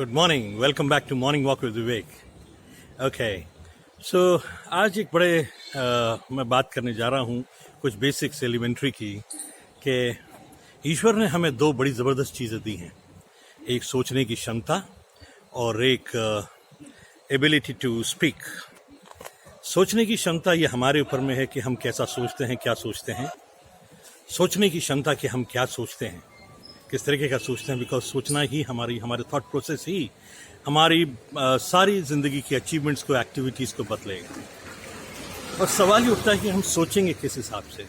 Good morning, welcome back to morning walk with Vivek. Okay, so आज एक बड़े मैं बात करने जा रहा हूँ कुछ बेसिक्स एलिमेंट्री की कि ईश्वर ने हमें दो बड़ी ज़बरदस्त चीज़ें दी हैं, एक सोचने की क्षमता और एक एबिलिटी टू स्पीक। सोचने की क्षमता ये हमारे ऊपर में है कि हम कैसा सोचते हैं, क्या सोचते हैं। सोचने की क्षमता कि हम क्या सोचते हैं, किस तरीके का सोचते हैं, बिकॉज सोचना ही हमारे थॉट प्रोसेस ही हमारी सारी ज़िंदगी की अचीवमेंट्स को, एक्टिविटीज़ को बदलेगा। और सवाल ये उठता है कि हम सोचेंगे किस हिसाब से।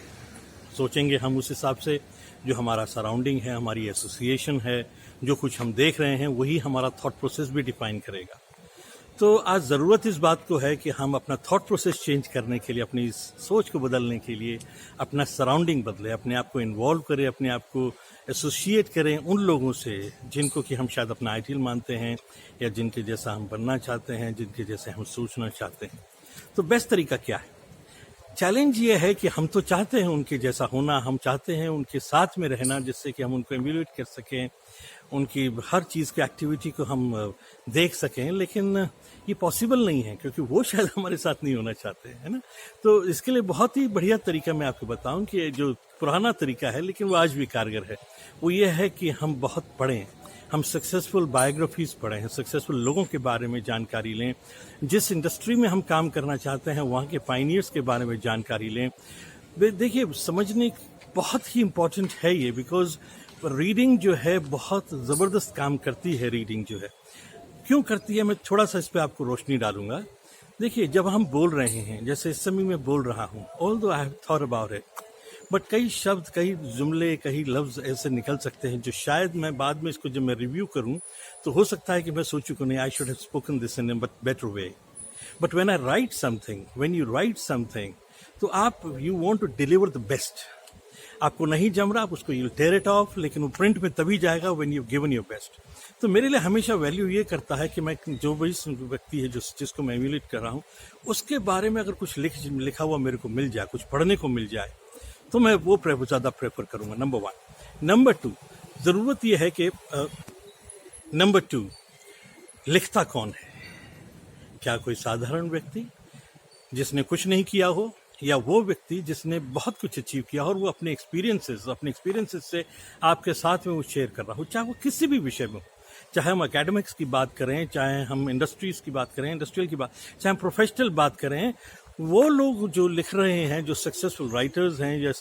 सोचेंगे हम उस हिसाब से जो हमारा सराउंडिंग है, हमारी एसोसिएशन है, जो कुछ हम देख रहे हैं वही हमारा थॉट प्रोसेस भी डिफाइन करेगा। तो आज ज़रूरत इस बात को है कि हम अपना थॉट प्रोसेस चेंज करने के लिए, अपनी सोच को बदलने के लिए अपना सराउंडिंग बदले, अपने आप को इन्वॉल्व करें, अपने आप को एसोसिएट करें उन लोगों से जिनको कि हम शायद अपना आइडियल मानते हैं या जिनके जैसा हम बनना चाहते हैं, जिनके जैसे हम सोचना चाहते हैं। तो बेस्ट तरीका क्या है? चैलेंज ये है कि हम तो चाहते हैं उनके जैसा होना, हम चाहते हैं उनके साथ में रहना जिससे कि हम उनको एम्यूलेट कर सकें, उनकी हर चीज़ की एक्टिविटी को हम देख सकें, लेकिन ये पॉसिबल नहीं है क्योंकि वो शायद हमारे साथ नहीं होना चाहते, है ना। तो इसके लिए बहुत ही बढ़िया तरीका मैं आपको बताऊं कि जो पुराना तरीका है लेकिन वो आज भी कारगर है, वो ये है कि हम बहुत पढ़ें, हम सक्सेसफुल बायोग्राफीज़ पढ़ें, सक्सेसफुल लोगों के बारे में जानकारी लें, जिस इंडस्ट्री में हम काम करना चाहते हैं वहाँ के पायनियर्स के बारे में जानकारी लें। देखिए, समझने बहुत ही इम्पोर्टेंट है ये, बिकॉज रीडिंग जो है बहुत ज़बरदस्त काम करती है। रीडिंग जो है क्यों करती है, मैं थोड़ा सा इस पर आपको रोशनी डालूंगा। देखिए, जब हम बोल रहे हैं, जैसे इस समय मैं बोल रहा हूँ, although I have thought about it, but कई शब्द, कई जुमले, कई लफ्ज़ ऐसे निकल सकते हैं जो शायद मैं बाद में इसको जब मैं रिव्यू करूं तो हो सकता है कि मैं सोचूं कि नहीं, I should have spoken this in a better way. But when I write something, when you write something, तो आप you want to deliver the best. आपको नहीं जम रहा, आप उसको यू टेयर इट ऑफ, लेकिन वो प्रिंट में तभी जाएगा when you given your best. तो मेरे लिए हमेशा वैल्यू ये करता है कि मैं जो भी व्यक्ति है जिसको मैं एम्यूलेट कर रहा हूँ उसके बारे में अगर कुछ लिखा हुआ मेरे को मिल जाए, कुछ पढ़ने को मिल जाए, तो मैं वो ज़्यादा प्रेफर करूँगा। Number one. नंबर टू, ज़रूरत यह है कि नंबर टू, लिखता कौन है? क्या कोई साधारण व्यक्ति जिसने कुछ नहीं किया हो, या वो व्यक्ति जिसने बहुत कुछ अचीव किया और वो अपने एक्सपीरियंसेस से आपके साथ में वो शेयर कर रहा हो, चाहे वो किसी भी विषय में हो, चाहे हम एकेडमिक्स की बात करें, चाहे हम इंडस्ट्रीज की बात करें, इंडस्ट्रियल की बात, चाहे हम प्रोफेशनल बात करें, वो लोग जो लिख रहे हैं, जो सक्सेसफुल राइटर्स हैं या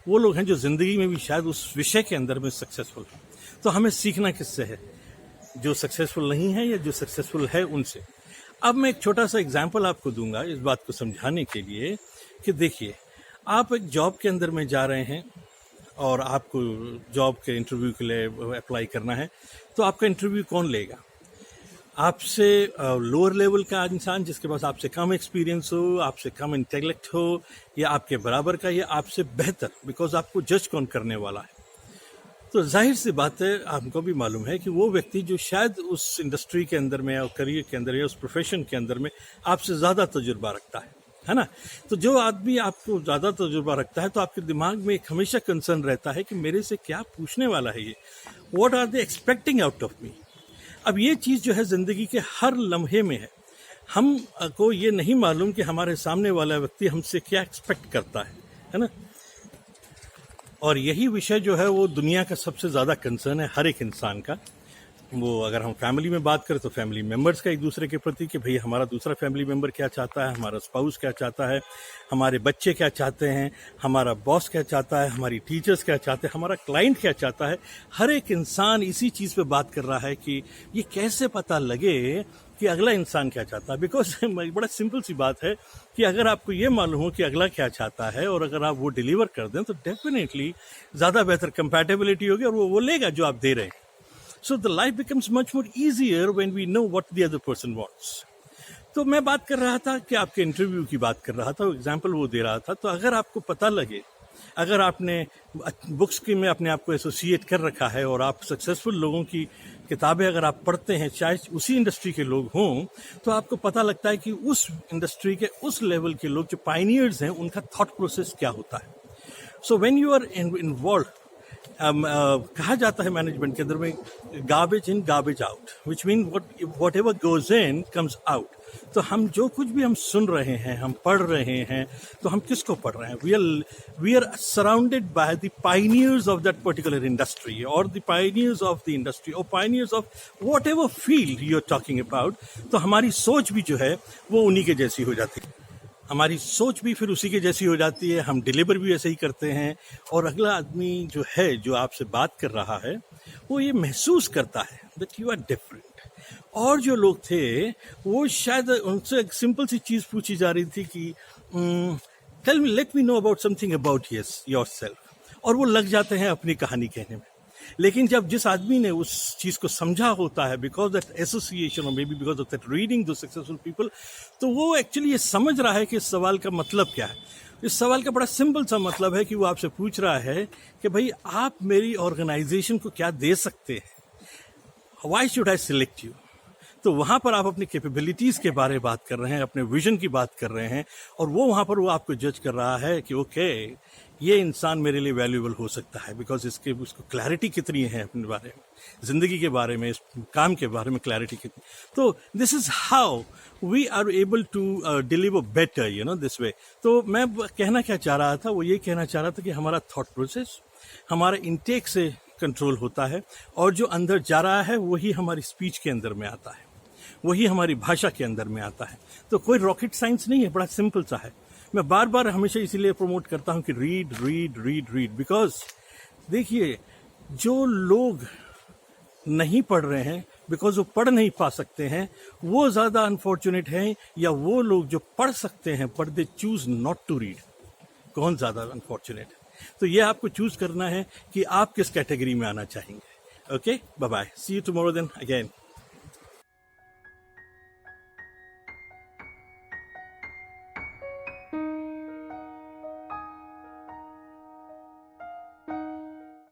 वो लोग हैं जो ज़िंदगी में भी शायद उस विषय के अंदर में सक्सेसफुल हैं। तो हमें सीखना किससे है? जो सक्सेसफुल नहीं है या जो सक्सेसफुल है उनसे। अब मैं एक छोटा सा एग्जाम्पल आपको दूंगा इस बात को समझाने के लिए कि देखिए, आप एक जॉब के अंदर में जा रहे हैं और आपको जॉब के इंटरव्यू के लिए अप्लाई करना है, तो आपका इंटरव्यू कौन लेगा? आपसे लोअर लेवल का इंसान जिसके पास आपसे कम एक्सपीरियंस हो, आपसे कम इंटेलेक्ट हो, या आपके बराबर का, या आपसे बेहतर, बिकॉज आपको जज कौन करने वाला है। तो जाहिर सी बात है, आपको भी मालूम है कि वो व्यक्ति जो शायद उस इंडस्ट्री के अंदर में, और करियर के अंदर, या उस प्रोफेशन के अंदर में आपसे ज़्यादा तजुर्बा रखता है ना। तो जो आदमी आपको ज़्यादा तजुर्बा रखता है, तो आपके दिमाग में एक हमेशा कंसर्न रहता है कि मेरे से क्या पूछने वाला है ये, what are they expecting out of me. अब ये चीज़ जो है ज़िंदगी के हर लम्हे में है। हम को ये नहीं मालूम कि हमारे सामने वाला व्यक्ति हमसे क्या एक्सपेक्ट करता है ना। और यही विषय जो है वो दुनिया का सबसे ज़्यादा कंसर्न है हर एक इंसान का। वो अगर हम फैमिली में बात करें तो फैमिली मेंबर्स का एक दूसरे के प्रति कि भाई हमारा दूसरा फैमिली मेंबर क्या चाहता है, हमारा स्पाउस क्या चाहता है, हमारे बच्चे क्या चाहते हैं, हमारा बॉस क्या चाहता है, हमारी टीचर्स क्या चाहते हैं, हमारा क्लाइंट क्या चाहता है। हर एक इंसान इसी चीज़ पे बात कर रहा है कि ये कैसे पता लगे कि अगला इंसान क्या चाहता है। बिकॉज बड़ा सिंपल सी बात है कि अगर आपको ये मालूम हो कि अगला क्या चाहता है और अगर आप वो डिलीवर कर दें तो डेफिनेटली ज़्यादा बेहतर कंपैटिबिलिटी होगी और वो लेगा जो आप दे रहे हैं। So the life becomes much more easier when we know what the other person wants. तो मैं बात कर रहा था कि आपके इंटरव्यू की बात कर रहा था, एग्जाम्पल वो दे रहा था। तो अगर आपको पता लगे, अगर आपने बुक्स की में अपने आप को एसोसिएट कर रखा है और आप सक्सेसफुल लोगों की किताबें अगर आप पढ़ते हैं, चाहे उसी इंडस्ट्री के लोग हों, तो आपको पता लगता है कि उस इंडस्ट्री के उस लेवल के लोग जो पायनियर्स हैं उनका थॉट प्रोसेस क्या होता है। So when you are involve कहा जाता है मैनेजमेंट के अंदर में garbage in garbage out, which mean whatever goes in comes out. तो हम जो कुछ भी हम सुन रहे हैं, हम पढ़ रहे हैं, तो हम किसको पढ़ रहे हैं? We are surrounded by the pioneers of that particular industry, और the pioneers of the industry, और pioneers of whatever field you are talking about. तो हमारी सोच भी जो है वो उन्हीं के जैसी हो जाती है, हमारी सोच भी फिर उसी के जैसी हो जाती है, हम डिलीवर भी ऐसे ही करते हैं, और अगला आदमी जो है, जो आपसे बात कर रहा है, वो ये महसूस करता है दैट यू आर डिफरेंट। और जो लोग थे वो शायद उनसे एक सिंपल सी चीज़ पूछी जा रही थी कि tell me, let me know about something about yourself, और वो लग जाते हैं अपनी कहानी कहने में। लेकिन जब जिस आदमी ने उस चीज़ को समझा होता है, बिकॉज दैट एसोसिएशन और may be because of that reading the successful people, तो वो एक्चुअली ये समझ रहा है कि इस सवाल का मतलब क्या है। इस सवाल का बड़ा सिंपल सा मतलब है कि वो आपसे पूछ रहा है कि भाई आप मेरी ऑर्गेनाइजेशन को क्या दे सकते हैं, why should I select you. तो वहाँ पर आप अपनी कैपेबिलिटीज़ के बारे में बात कर रहे हैं, अपने विजन की बात कर रहे हैं, और वो वहाँ पर वो आपको जज कर रहा है कि ओके, ये इंसान मेरे लिए वैल्यूएबल हो सकता है, बिकॉज उसको क्लैरिटी कितनी है अपने बारे में, ज़िंदगी के बारे में, इस काम के बारे में क्लैरिटी कितनी। तो this is how we are able to deliver better, you know, this way. तो मैं कहना क्या चाह रहा था, वो ये कहना चाह रहा था कि हमारा थॉट प्रोसेस हमारा इंटेक से कंट्रोल होता है, और जो अंदर जा रहा है वही हमारी स्पीच के अंदर में आता है, वही हमारी भाषा के अंदर में आता है। तो कोई रॉकेट साइंस नहीं है, बड़ा सिंपल सा है। मैं बार बार हमेशा इसीलिए प्रमोट करता हूं कि read read read read, because देखिए, जो लोग नहीं पढ़ रहे हैं बिकॉज वो पढ़ नहीं पा सकते हैं, वो ज़्यादा अनफॉर्चुनेट हैं, या वो लोग जो पढ़ सकते हैं but they choose not to read, कौन ज़्यादा अनफॉर्चुनेट है? तो ये आपको चूज करना है कि आप किस कैटेगरी में आना चाहेंगे। Okay, bye bye, see you tomorrow then again.